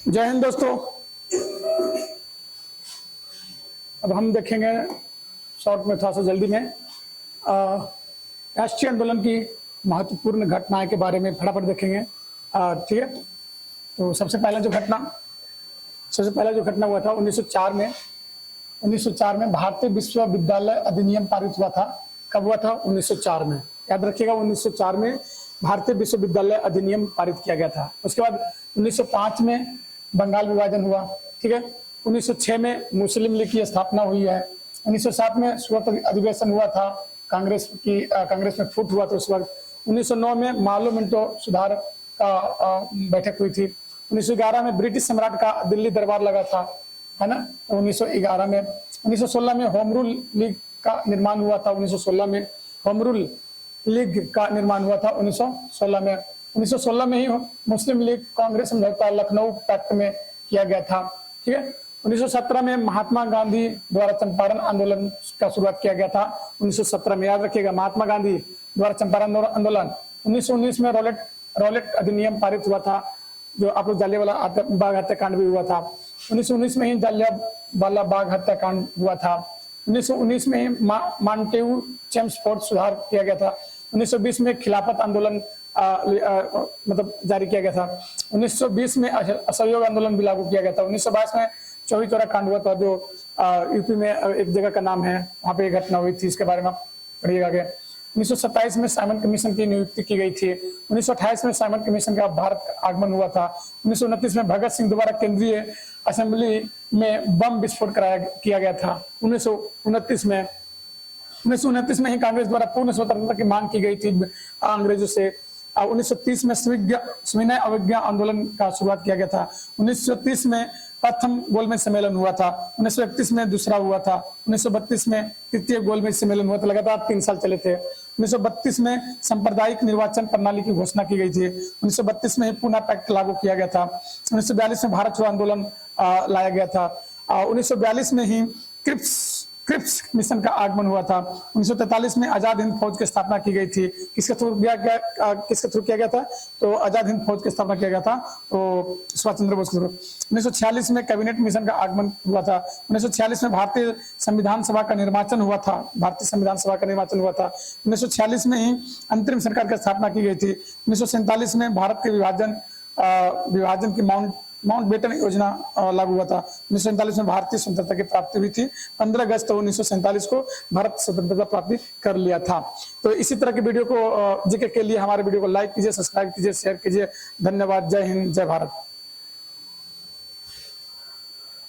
जय हिंद दोस्तों। अब हम देखेंगे शॉर्ट में थोड़ा सा जल्दी में राष्ट्रीय आंदोलन की महत्वपूर्ण घटनाएं के बारे में फटाफट देखेंगे। ठीक है, तो सबसे पहला जो घटना हुआ था 1904 में भारतीय विश्वविद्यालय अधिनियम पारित हुआ था। कब हुआ था? 1904 में। याद रखिएगा, 1904 में भारतीय विश्वविद्यालय अधिनियम पारित किया गया था। उसके बाद 1905 में बंगाल विभाजन हुआ। ठीक है, 1906 में मुस्लिम लीग की स्थापना हुई है। 1907 में सूरत अधिवेशन हुआ था, कांग्रेस में फूट हुआ था उस वक्त। 1909 में मालो मिंटो सुधार का बैठक हुई थी। 1911 में ब्रिटिश सम्राट का दिल्ली दरबार लगा था, है ना। 1911 में 1916 में होम रूल लीग का निर्माण हुआ था। 1916 में होम रूल लीग का निर्माण हुआ था 1916 में। 1916 में ही मुस्लिम लीग कांग्रेस समझौता लखनऊ पैक्ट में किया गया था। ठीक है, 1917 में महात्मा गांधी द्वारा चंपारण आंदोलन का शुरुआत किया गया था। 1917 में, याद रखिएगा, महात्मा गांधी द्वारा चंपारण आंदोलन। 1919 में रॉलेट अधिनियम पारित हुआ था, जो आप लोग जालियांवाला बाग हत्याकांड भी हुआ था। 1919 में ही जालियांवाला बाग हत्याकांड हुआ था। 1919 में ही मांटेऊ चेम्सफोर्ड सुधार किया गया था। 1920 में खिलाफत आंदोलन मतलब जारी किया गया था। 1920 में असहयोग आंदोलन भी लागू किया गया था। 1922 में चौरी चौरा कांड हुआ था, जो यूपी में एक जगह का नाम है, वहां पे घटना हुई थी। इसके बारे में पढ़िएगा आगे। 1927 में साइमन कमीशन की नियुक्ति की गई थी। 1928 में साइमन कमीशन का भारत आगमन हुआ था। 1929 में भगत सिंह द्वारा केंद्रीय असेंबली में बम विस्फोट किया गया था। 1929 में ही कांग्रेस द्वारा पूर्ण स्वतंत्रता की मांग की गई थी अंग्रेजों से। 1930 में सविनय अवज्ञा आंदोलन का शुरुआत किया गया था। 1930 में प्रथम गोलमेज सम्मेलन हुआ था। 1931 में दूसरा हुआ था। 1932 में तृतीय गोलमेज सम्मेलन हुआ था। लगातार 3 साल चले थे। 1932 में सांप्रदायिक निर्वाचन प्रणाली की घोषणा की गई थी। 1932 में ही पूना पैक्ट लागू किया गया था। 1942 में भारत छोड़ो आंदोलन लाया गया था। 1942 में ही क्रिप्स मिशन का आगमन हुआ था। 1943 में आजाद हिंद फौज की स्थापना की गई थी। किसके थ्रू किया गया था? तो आजाद हिंद फौज की स्थापना किया गया था, तो सुभाष चंद्र बोस के थ्रू। 1946 में कैबिनेट मिशन का आगमन हुआ था। 1946 में भारतीय संविधान सभा का निर्वाचन हुआ था। 1946 में ही अंतरिम सरकार की स्थापना की गई थी। 1947 में भारत के विभाजन की माउंटबेटन योजना लागू हुआ था। 1947 में भारतीय स्वतंत्रता की प्राप्ति हुई थी। 15 अगस्त 1947 को भारत स्वतंत्रता प्राप्ति कर लिया था। तो इसी तरह के वीडियो को जीके के लिए हमारे वीडियो को लाइक कीजिए, सब्सक्राइब कीजिए, शेयर कीजिए। धन्यवाद। जय हिंद, जय भारत।